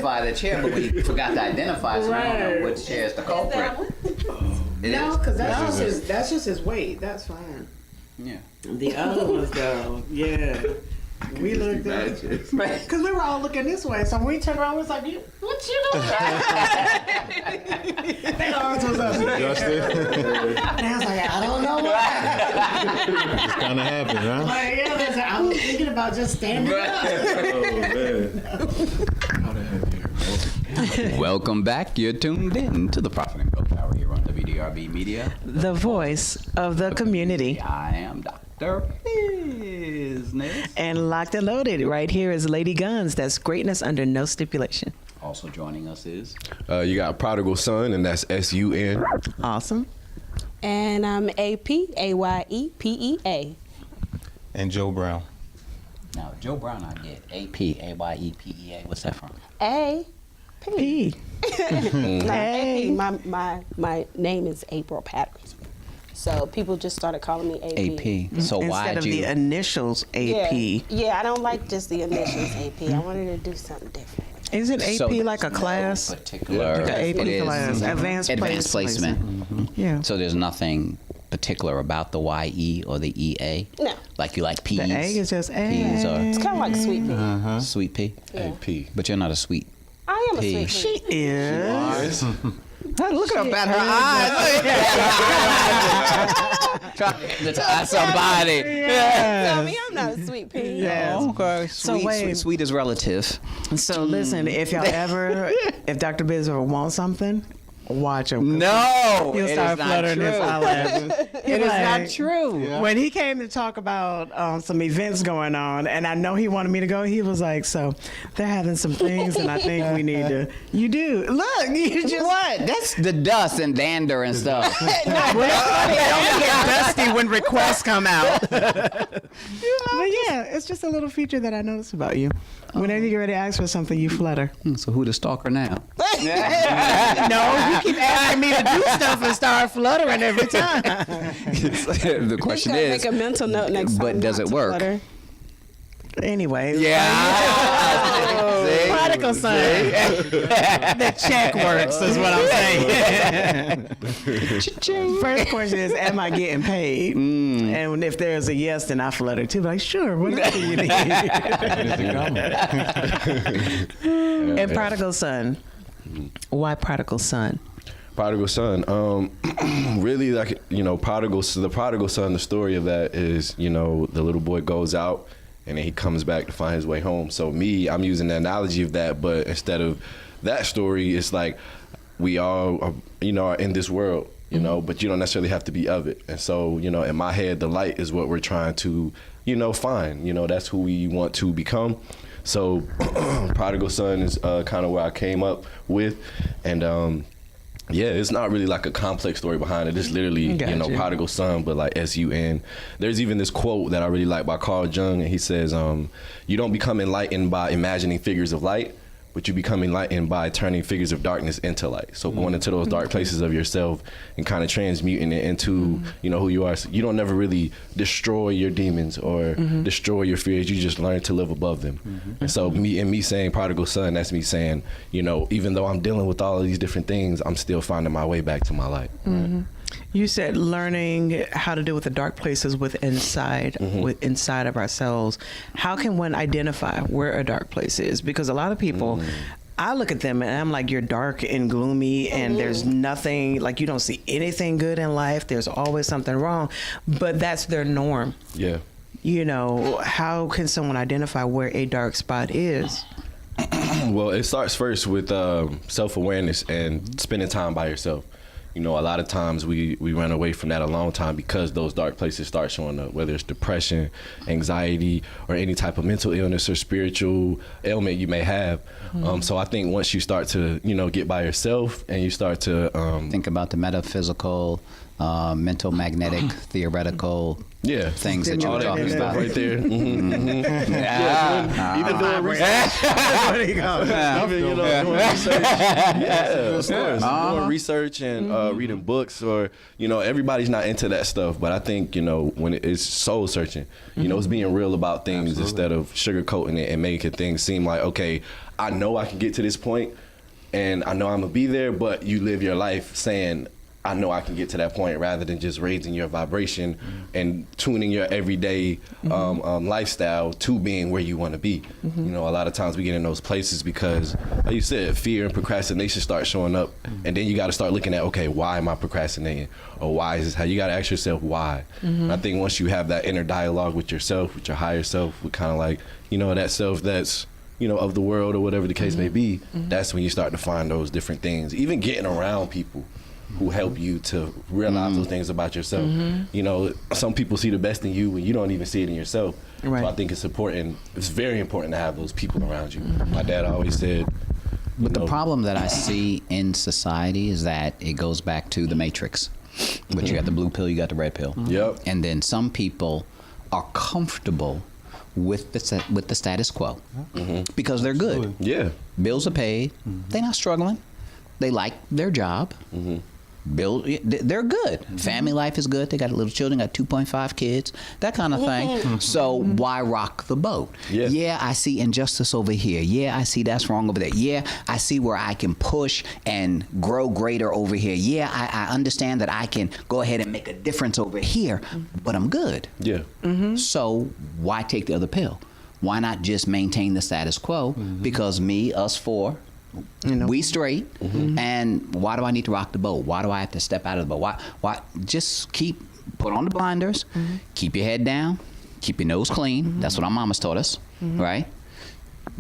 identify the chair, but when he forgot to identify, so I don't know which chair is the culprit. No, because that's just his weight. That's fine. Yeah. The other ones, though, yeah. We looked at because we were all looking this way. So when we turned around, we was like, "What you doing?" They always was up here. And I was like, "I don't know why." It's kind of happened, huh? Like, yeah, I was thinking about just standing up. Oh man. Welcome back. You're tuned in to the Profit and Growth Hour here on WDRBmedia. The voice of the community. I am Dr. Bizness. And locked and loaded. Right here is Lady Guns. That's greatness under no stipulation. Also joining us is You got Prodigal Son, and that's S-U-N. Awesome. And I'm AP, AYEPEA. And Joe Brown. now Joe Brown. I get APAYEPEA. What's that from? A. P. Hey. My name is April Patterson. So people just started calling me AP. AP. So why Instead of you? the initials AP. Yeah, I don't like just the initials AP. I wanted to do something different. Isn't AP So like a there's class? no particular. Like an AP it is class. Advanced placement. Yeah. So there's nothing particular about the YE or the EA. No. Like you like peas. The A is just A. Peas or It's kind of like sweet pea. sweet pea. Yeah. AP. But you're not a sweet. I am a Pea. sweet pea. She is. Look up at her eyes. Trying to eye somebody. Tell me I'm not a sweet pea. Yes. Okay. So Sweet, wait. sweet is relative. So listen, if y'all ever, if Dr. Biz ever wants something, watch him. No, He'll it start is not fluttering his true. eyelashes. It is not true. When he came to talk about some events going on, and I know he wanted me to go, he was like, "So they're having some things, and I think we need to." You do look, you just What? That's the dust and dander and stuff. Don't get dusty when requests come out. But yeah, it's just a little feature that I noticed about you. Whenever you're ready to ask for something, you flutter. So who the stalker now? No, you keep asking me to do stuff and start fluttering every time. The question Gotta is, make a mental note next but time. does not it to work? flutter. Anyway. yeah. Prodigal son. The check works is what I'm saying. First question is, am I getting paid? And if there's a yes, then I flutter too. Like, sure, whatever you need. And Prodigal Son. Why Prodigal Son? Prodigal Son. Really, like, the prodigal son. The story of that is, the little boy goes out and then he comes back to find his way home. So I'm using the analogy of that, but instead of that story, it's like we all are, are in this world, but you don't necessarily have to be of it. And so, in my head, the light is what we're trying to, find. That's who we want to become. So Prodigal Son is kind of where I came up with. And yeah, it's not really like a complex story behind it. It's literally, Gotcha. Prodigal Son, but like S-U-N. There's even this quote that I really like by Carl Jung, and he says, you don't become enlightened by imagining figures of light, but you become enlightened by turning figures of darkness into light. So going into those dark places of yourself and kind of transmuting it into, who you are. So you don't never really destroy your demons or destroy your fears. You just learn to live above them. And so me saying Prodigal Son, that's me saying, even though I'm dealing with all of these different things, I'm still finding my way back to my light. You said learning how to deal with the dark places inside of ourselves. How can one identify where a dark place is? Because a lot of people, I look at them and I'm like, you're dark and gloomy and there's nothing, like you don't see anything good in life. There's always something wrong, but that's their norm. Yeah. How can someone identify where a dark spot is? Well, it starts first with self-awareness and spending time by yourself. A lot of times we run away from that a long time because those dark places start showing up, whether it's depression, anxiety, or any type of mental illness or spiritual ailment you may have. So I think once you start to, get by yourself and you start to Think about the metaphysical, mental, magnetic, theoretical things that you were talking stuff about. right there. Even doing research. Of course. Doing research and reading books, or everybody's not into that stuff, but I think when it's soul searching, it's being real about things instead of sugarcoating it and making things seem like, okay, I know I can get to this point, and I know I'm gonna be there, but you live your life saying, I know I can get to that point, rather than just raising your vibration and tuning your everyday lifestyle to being where you want to be. You know, a lot of times we get in those places because, like you said, fear and procrastination start showing up, and then you got to start looking at, okay, why am I procrastinating, or why is this how? You got to ask yourself why. And I think once you have that inner dialogue with yourself, with your higher self, with kind of like, you know, that self that's, you know, of the world or whatever the case may be, that's when you start to find those different things. Even getting around people who help you to realize those things about yourself. You know, some people see the best in you when you don't even see it in yourself. Right. So I think it's important. It's very important to have those people around you. My dad always said, But the problem that I see in society is that it goes back to the Matrix. But you got the blue pill, you got the red pill. Yep. And then some people are comfortable with the status quo because they're good. yeah. Bills are paid. They're not struggling. They like their job. They're good. Family life is good. They got little children, got 2.5 kids, that kind of thing. So why rock the boat? Yeah, I see injustice over here. Yeah, I see that's wrong over there. Yeah, I see where I can push and grow greater over here. Yeah, I understand that I can go ahead and make a difference over here, but I'm good. Yeah. So why take the other pill? Why not just maintain the status quo? Because us four, we straight, and why do I need to rock the boat? Why do I have to step out of the boat? Why? Just put on the blinders, keep your head down, keep your nose clean. That's what our mamas taught us, right?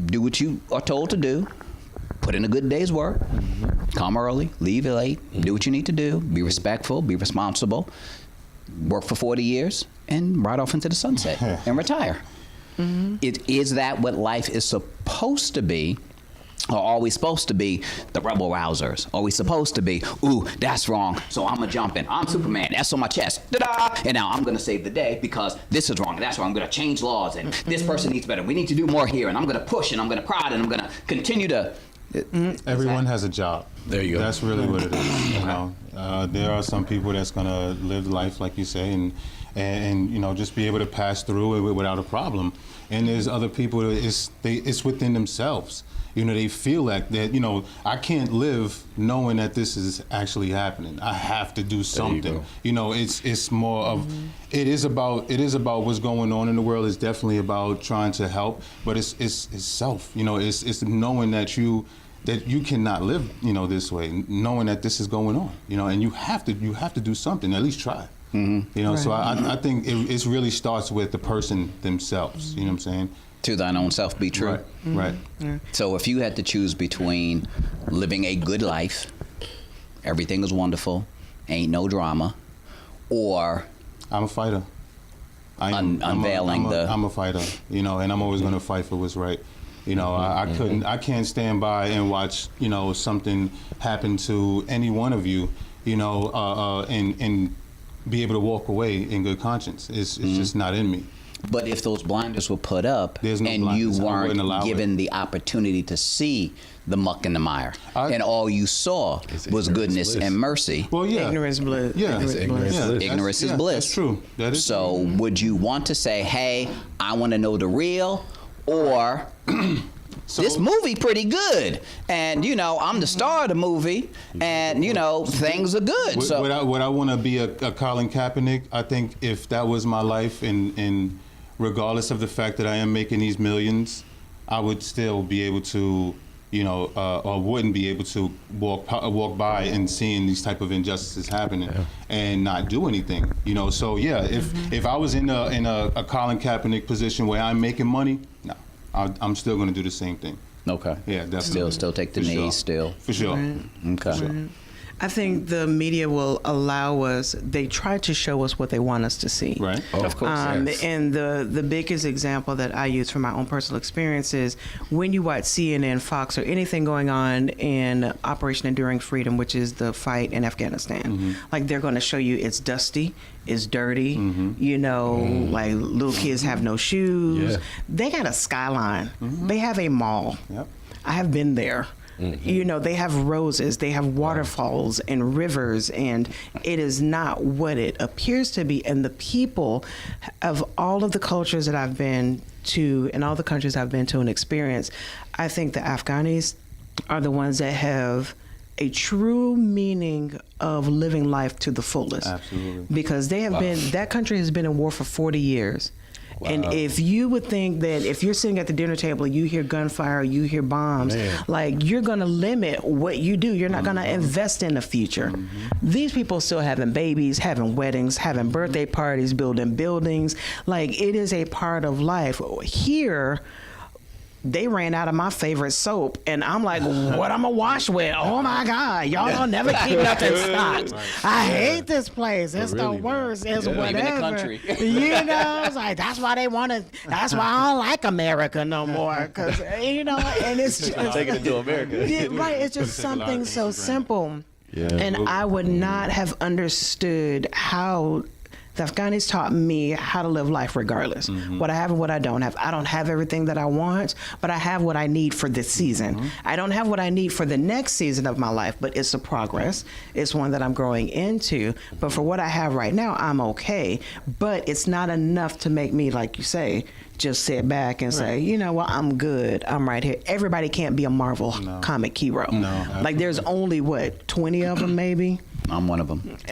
Do what you are told to do. Put in a good day's work. Come early, leave late. Do what you need to do. Be respectful. Be responsible. Work for 40 years and ride off into the sunset and retire. Is that what life is supposed to be? Or are we supposed to be the rebel rousers? Are we supposed to be, ooh, that's wrong, so I'm gonna jump in. I'm Superman, that's on my chest, ta-da! And now I'm gonna save the day because this is wrong and that's wrong. I'm gonna change laws and this person needs better. We need to do more here, and I'm gonna push and I'm gonna prod and I'm gonna continue to. Everyone has a job. There you go. That's really what it is. You know, there are some people that's gonna live life like you say, and you know, just be able to pass through it without a problem. And there's other people that it's within themselves. You know, they feel like that, you know, I can't live knowing that this is actually happening. I have to do something. You know, it's more of, it is about what's going on in the world. It's definitely about trying to help, but it's self. You know, it's knowing that you cannot live, you know, this way, knowing that this is going on, you know, and you have to do something, at least try. You know, so I think it really starts with the person themselves. You know what I'm saying? To thine own self be true. Right. So if you had to choose between living a good life, everything is wonderful, ain't no drama, or I'm a fighter. I'm a fighter, you know, and I'm always going to fight for what's right. You know, I can't stand by and watch, you know, something happen to any one of you, you know, and be able to walk away in good conscience. It's just not in me. But if those blinders were put up and you weren't given the opportunity to see the muck and the mire, and all you saw was goodness and mercy. Well, yeah. Ignorance is bliss. Yeah. Ignorance is bliss. That's true. That is so true. would you want to say, hey, I want to know the real, or this movie pretty good, and you know I'm the star of the movie, and you know things are good. Would I want to be a Colin Kaepernick? I think if that was my life, and regardless of the fact that I am making these millions, I would still be able to, you know, or wouldn't be able to walk by and seeing these type of injustices happening and not do anything. You know, so yeah, if I was in a Colin Kaepernick position where I'm making money, no. I'm still going to do the same thing. Okay. Yeah, definitely. Still take the knees. Still. For sure. Right. Okay. For sure. Right. I think the media will allow us. They try to show us what they want us to see. Right. Of course. Yes. And the biggest example that I use from my own personal experience is when you watch CNN, Fox, or anything going on in Operation Enduring Freedom, which is the fight in Afghanistan. Like they're going to show you it's dusty, it's dirty. You know, like little kids have no shoes. They got a skyline. They have a mall. Yep. I have been there. You know, they have roses, they have waterfalls and rivers, and it is not what it appears to be. And the people of all of the cultures that I've been to and all the countries I've been to and experienced, I think the Afghanis are the ones that have a true meaning of living life to the fullest. Absolutely. Because they have been, that country has been in war for 40 years. And if you would think that if you're sitting at the dinner table, you hear gunfire, you hear bombs, like you're going to limit what you do. You're not going to invest in the future. These people still having babies, having weddings, having birthday parties, building buildings. Like it is a part of life. Here, they ran out of my favorite soap, and I'm like, what I'm gonna wash with? Oh my God, y'all don't never keep nothing stocked. I hate this place. It's the worst. It's whatever. Even the country. You know, it's like, that's why they want to, that's why I don't like America no more. Because, you know, and it's just. Taking it to America. Yeah, right, it's just something so simple. Yeah. And I would not have understood how the Afghanis taught me how to live life regardless. What I have and what I don't have. I don't have everything that I want, but I have what I need for this season. I don't have what I need for the next season of my life, but it's a progress. It's one that I'm growing into. But for what I have right now, I'm okay. But it's not enough to make me, like you say, just sit back and say, you know what, I'm good. I'm right here. Everybody can't be a Marvel comic hero. Like there's only, what, 20 of them maybe? I'm one of them. But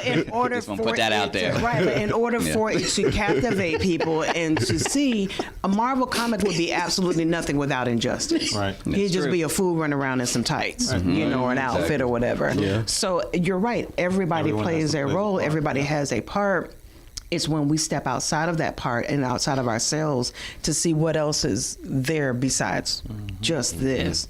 in order for put that out there, but in order for it to captivate people and to see, a Marvel comic would be absolutely nothing without injustice. Right. He'd just be a fool running around in some tights, you know, or an outfit or whatever. So you're right. Everybody plays their role. Everybody has a part. It's when we step outside of that part and outside of ourselves to see what else is there besides just this.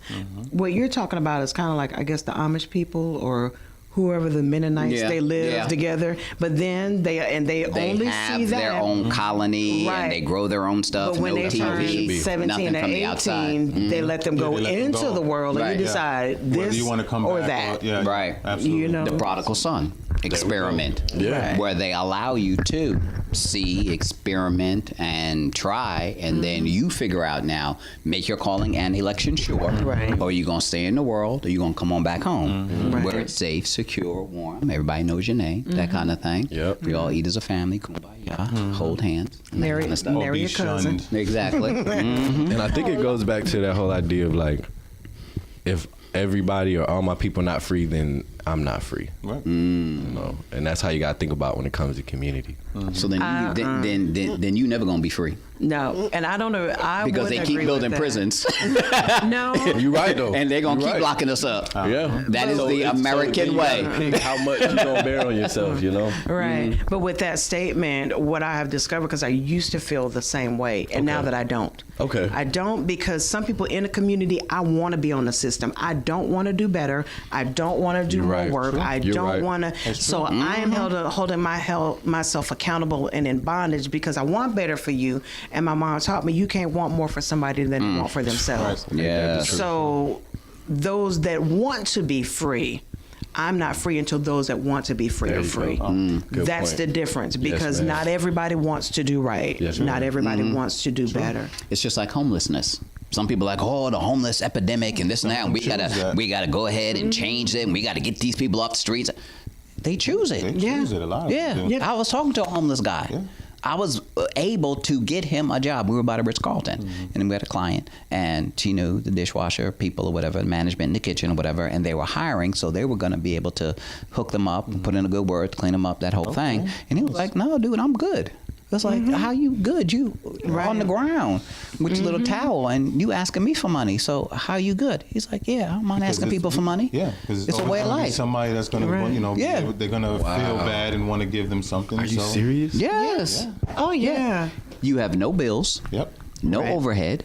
What you're talking about is kind of like, I guess, the Amish people or whoever the Mennonites, they live together, but then they only have see that. their own colony and they grow their own stuff. But when no they turn TV, 17 or 18, they let them go into the world and you decide this whether you want to come or back that. Right. Absolutely. You know? The prodigal son experiment, where they allow you to see, experiment, and try, and then you figure out now, make your calling and election sure, or you gonna stay in the world, or you gonna come on back home, where it's safe, secure, warm, everybody knows your name, that kind of thing. We all eat as a family, kumbaya, hold hands, and that kind of stuff. Marry your cousin. Exactly. And I think it goes back to that whole idea of like, if everybody or all my people not free, then I'm not free. Right. You know, and that's how you got to think about when it comes to community. So then you never gonna be free. No, and I don't know. Because they keep building prisons. No, You're right though. And they're gonna keep locking us up. That is the it's American way. How much you gonna bear on yourself, you know? Right. But with that statement, what I have discovered, because I used to feel the same way, and now that I don't. Okay. I don't, because some people in the community, I want to be on the system. I don't want to do better. I don't want to do more work. I don't want to. So I am holding myself accountable and in bondage because I want better for you. And my mom taught me you can't want more for somebody than they want for themselves. Yeah. So those that want to be free, I'm not free until those that want to be free are free. That's the difference, because not everybody wants to do right. Not everybody wants to do better. It's just like homelessness. Some people are like, oh, the homeless epidemic and this and that. And we gotta go ahead and change it. And we gotta get these people off the streets. They choose it. They choose it a lot. I was talking to a homeless guy. I was able to get him a job. We were by the Ritz-Carlton, and we had a client, and she knew the dishwasher people or whatever, management in the kitchen or whatever, and they were hiring, so they were going to be able to hook them up, put in a good word, clean them up, that whole thing. And he was like, no, dude, I'm good. It's like, how you good? You on the ground with your little towel, and you asking me for money. So how you good? He's like, yeah, I don't mind asking people for money. Yeah, because it's a way of life. Somebody that's gonna, they're gonna feel bad and want to give them something. Are you serious? Yes. Oh yeah. You have no bills. No overhead.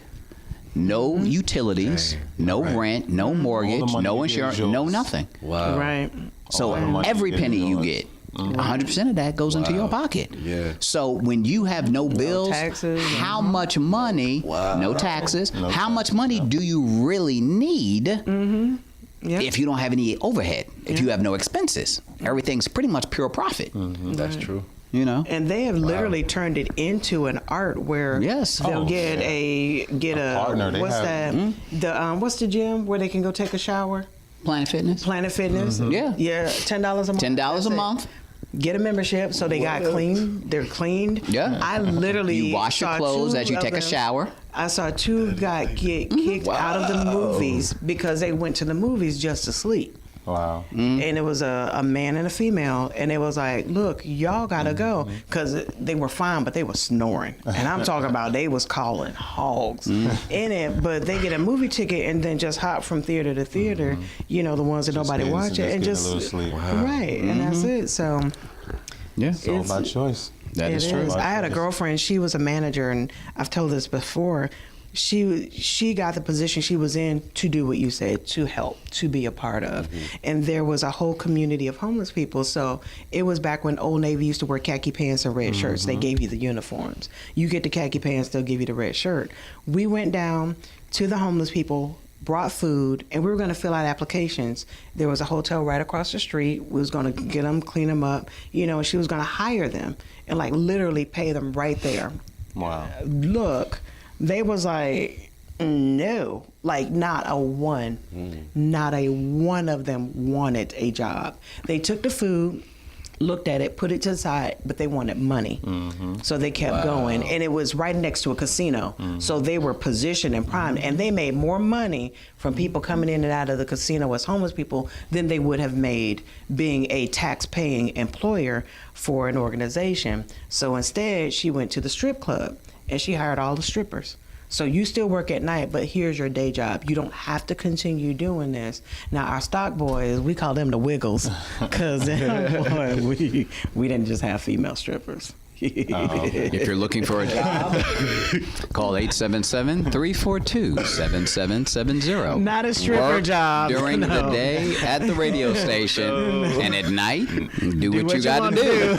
No utilities. No rent. No mortgage. No insurance. No nothing. Wow. Right. So every penny you get, 100% of that goes into your pocket. So when you have no bills, taxes, how much money, no taxes, how much money do you really need if you don't have any overhead, if you have no expenses? Everything's pretty much pure profit. That's true. you know. And they have literally turned it into an art where Yes. they'll get a partner. They what's have- that? What's the gym where they can go take a shower? Planet Fitness. Planet Fitness. Yeah. Yeah, $10 a month. $10 That's a it. month. Get a membership so they got clean. They're cleaned. Yeah. I literally You wash your saw clothes two as you of take a them. shower. I saw two guys get kicked out of the movies because they went to the movies just to sleep. Wow. And it was a man and a female, and it was like, look, y'all gotta go, because they were fine, but they were snoring, and I'm talking about they was calling hogs in it. But they get a movie ticket and then just hop from theater to theater, you know, the ones that nobody watch it, and getting just a little sleep. right, and that's it. So Yeah. It's all about choice. That is true. I had a girlfriend. She was a manager, and I've told this before. She got the position she was in to do what you said, to help, to be a part of. And there was a whole community of homeless people. So it was back when Old Navy used to wear khaki pants and red shirts. They gave you the uniforms. You get the khaki pants, they'll give you the red shirt. We went down to the homeless people, brought food, and we were going to fill out applications. There was a hotel right across the street. We was going to get them, clean them up, you know, and she was going to hire them and like literally pay them right there. Wow. Look, they was like, no, like not a one of them wanted a job. They took the food, looked at it, put it to the side, but they wanted money. So they kept going. And it was right next to a casino. So they were positioned and primed, and they made more money from people coming in and out of the casino as homeless people than they would have made being a tax-paying employer for an organization. So instead, she went to the strip club, and she hired all the strippers. So you still work at night, but here's your day job. You don't have to continue doing this. Now, our stock boys, we call them the Wiggles, because we didn't just have female strippers. If you're looking for a job, call 877-342-7770. Not a stripper Work job. during the No. day at the radio station, and at night, do what you got to wanna do.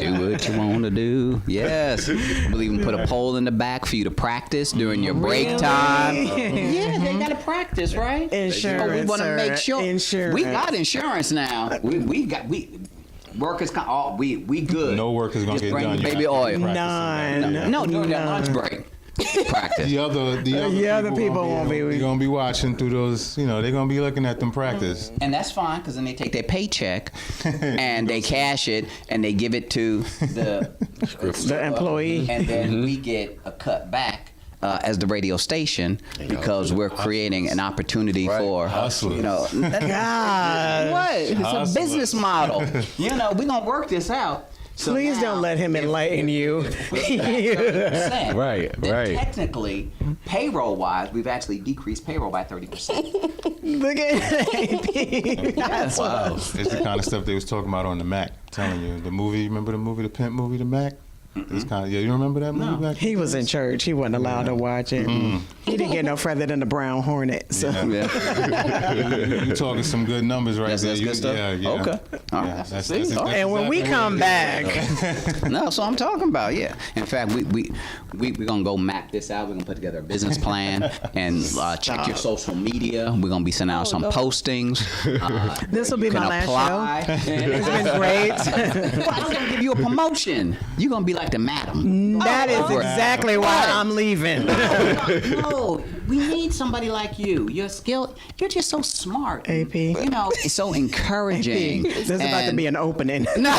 Do what you want to do. Yes. We'll even put a pole in the back for you to practice during your break time. Yeah, they got to practice, right? Insurance, we want to sir. make sure. Insurance. We got insurance now. Workers, we good. No work is gonna Just get bring done. the You baby have to oil. keep practicing. None. No, during that lunch break. Practice. The other people won't be. You're gonna be watching through those. You know, they're gonna be looking at them practice. And that's fine, because then they take their paycheck and they cash it and they give it to the employee. and then we get a cut back as the radio station, because we're creating an opportunity for Hustlers. you know. God. What? It's a Hustlers. business model. You know, we're gonna work this out. So Please now, don't let him enlighten you. 30%, Right, then right. Technically, payroll-wise, we've actually decreased payroll by 30%. Look at AP. Wow. It's the kind of stuff they was talking about on the Mac. I'm telling you, the movie. Remember the movie, the pimp movie, the Mac? It's kind of, yeah. You remember that movie back? He was in church. He wasn't allowed to watch it. He didn't get no further than the Brown Hornet. So. Yeah. You talking some good numbers right That's there. good stuff? Yeah, yeah. Okay. All right. Yeah, that's See? exactly And when we what come it is. back, No, so I'm talking about, yeah. In fact, we're gonna go map this out. We're gonna put together a business plan and check your social media. We're gonna be sending out some postings. this will be You my can last apply. show. It's been great. Well, I'm gonna give you a promotion. You're gonna be like the madam. That is exactly why I'm leaving. No, we need somebody like you. You're skilled. You're just so smart. AP. You know, it's so encouraging. There's about to be an opening. No,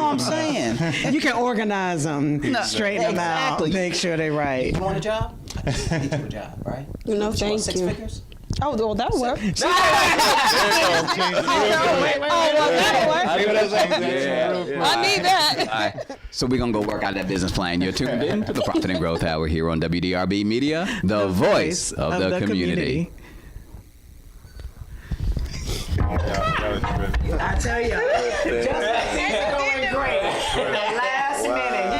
I'm saying. You can organize them, straighten them out, Exactly. make sure they're right. You want a job? Get you a job, right? You know, What thank want, 6 you. figures? Oh, well, that'll work. Wait. I need that. All right. So we're going to go work out that business plan. You're tuned in to the Profit and Growth Hour here on WDRB Media, the voice of the community. I tell you, it's going great.